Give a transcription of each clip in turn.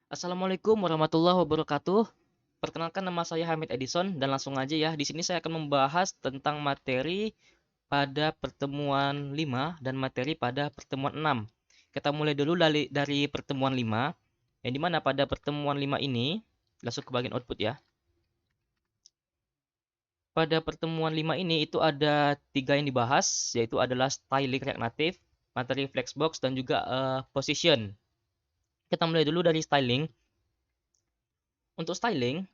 Assalamualaikum warahmatullahi wabarakatuh. Perkenalkan nama saya Hamid Edison dan langsung aja ya. Di sini saya akan membahas tentang materi pada pertemuan 5 dan materi pada pertemuan 6. Kita mulai dulu dari pertemuan 5, yang dimana pada pertemuan 5 ini, langsung ke bagian output ya. Pada pertemuan 5 ini itu ada 3 yang dibahas, yaitu adalah styling React Native, materi Flexbox, dan juga position. Kita mulai dulu dari styling. Untuk styling,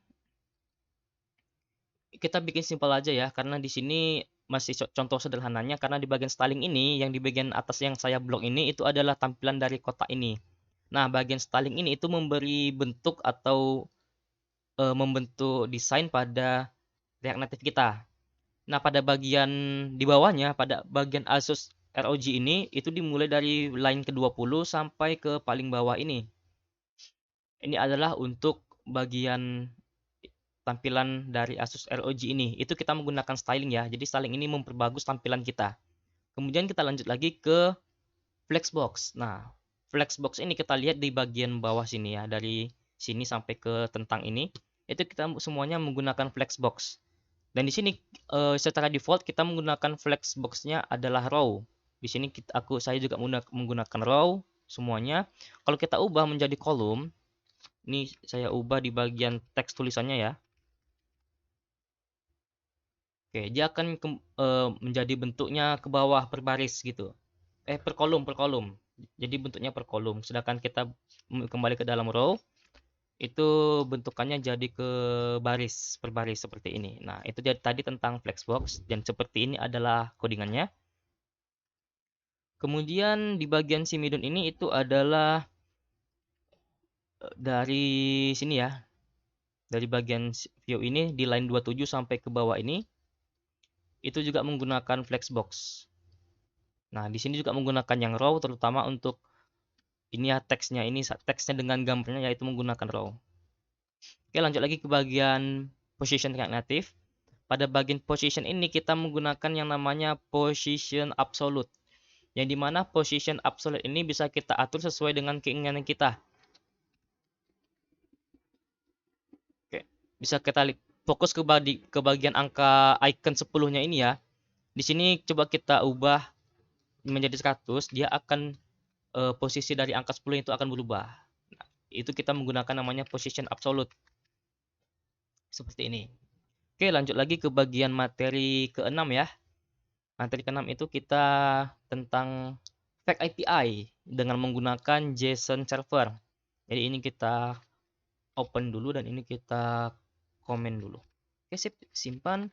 kita bikin simpel aja ya, karena di sini masih contoh sederhananya, karena di bagian styling ini, yang di bagian atas yang saya blok ini, itu adalah tampilan dari kotak ini. Nah, bagian styling ini itu memberi bentuk atau membentuk desain pada React Native kita. Nah, pada bagian di bawahnya, pada bagian Asus ROG ini, itu dimulai dari line ke-20 sampai ke paling bawah ini. Ini adalah untuk bagian tampilan dari Asus ROG ini. Itu kita menggunakan styling ya. Jadi styling ini memperbagus tampilan kita. Kemudian kita lanjut lagi ke Flexbox. Nah, Flexbox ini kita lihat di bagian bawah sini ya. Dari sini sampai ke tentang ini. Itu kita semuanya menggunakan Flexbox. Dan di sini secara default kita menggunakan Flexbox-nya adalah row. Di sini saya juga menggunakan row semuanya. Kalau kita ubah menjadi kolom, ini saya ubah di bagian teks tulisannya ya. Oke, dia akan menjadi bentuknya ke bawah per baris gitu. Per kolom, per kolom. Jadi bentuknya per kolom. Sedangkan kita kembali ke dalam row, itu bentukannya jadi ke baris, per baris seperti ini. Nah, itu jadi tadi tentang Flexbox dan seperti ini adalah codingannya. Kemudian di bagian si midun ini itu adalah dari sini ya. Dari bagian view ini di line 27 sampai ke bawah ini itu juga menggunakan Flexbox. Nah, di sini juga menggunakan yang raw terutama untuk ini ya teksnya dengan gambarnya yaitu menggunakan raw. Oke, lanjut lagi ke bagian position React Native. Pada bagian position ini kita menggunakan yang namanya position absolute. Yang dimana position absolute ini bisa kita atur sesuai dengan keinginan kita. Oke, bisa kita fokus ke bagian angka icon 10-nya ini ya. Di sini coba kita ubah menjadi 100, dia akan posisi dari angka 10 itu akan berubah. Nah, itu kita menggunakan namanya position absolute. Seperti ini. Oke, lanjut lagi ke bagian materi ke-6 ya. Materi ke-6 itu kita tentang Fake API dengan menggunakan JSON server. Jadi ini kita open dulu dan ini kita komen dulu. Oke, sip, simpan.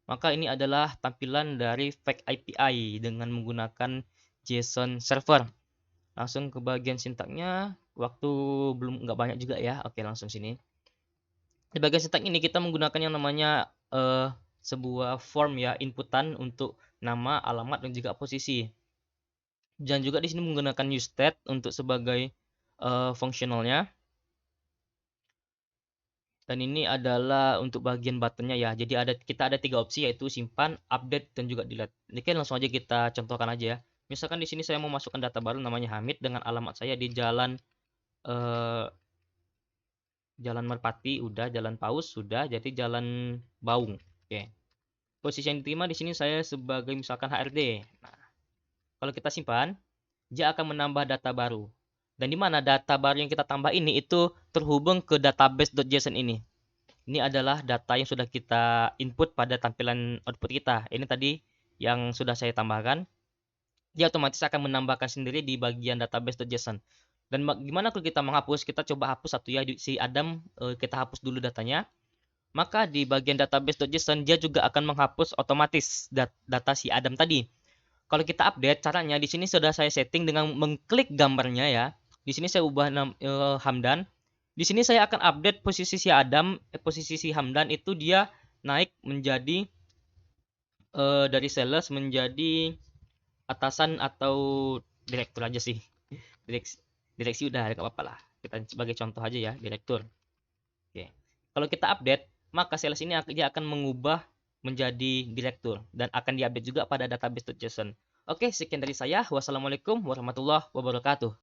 Maka ini adalah tampilan dari Fake API dengan menggunakan JSON server. Langsung ke bagian sintaknya. Waktu belum nggak banyak juga ya. Oke, langsung sini. Di bagian sintak ini kita menggunakan yang namanya sebuah form ya, inputan untuk nama, alamat, dan juga posisi. Dan juga di sini menggunakan useState untuk sebagai fungsionalnya. Dan ini adalah untuk bagian buttonnya ya. Jadi kita ada 3 opsi yaitu simpan, update, dan juga delete. Ini kan langsung aja kita contohkan aja ya. Misalkan di sini saya mau masukkan data baru namanya Hamid dengan alamat saya di eh, Jalan Merpati udah, Jalan Paus sudah, jadi Jalan Baung. Oke. Posisi yang diterima di sini saya sebagai misalkan HRD. Nah, kalau kita simpan, dia akan menambah data baru. Dan di mana data baru yang kita tambah ini itu terhubung ke database.json ini. Ini adalah data yang sudah kita input pada tampilan output kita. Ini tadi yang sudah saya tambahkan. Dia otomatis akan menambahkan sendiri di bagian database.json. Dan gimana kalau kita menghapus? Kita coba hapus satu ya, si Adam, kita hapus dulu datanya. Maka di bagian database.json dia juga akan menghapus otomatis data si Adam tadi. Kalau kita update caranya di sini sudah saya setting dengan mengklik gambarnya ya. Di sini saya ubah Hamdan. Di sini saya akan update posisi si Adam, posisi si Hamdan itu dia naik menjadi dari sales menjadi atasan atau direktur aja sih. Direksi udah nggak apa-apa lah. Kita sebagai contoh aja ya, direktur. Oke. Kalau kita update, maka sales ini dia akan mengubah menjadi direktur dan akan diupdate juga pada database.json. Oke, sekian dari saya. Wassalamualaikum warahmatullahi wabarakatuh.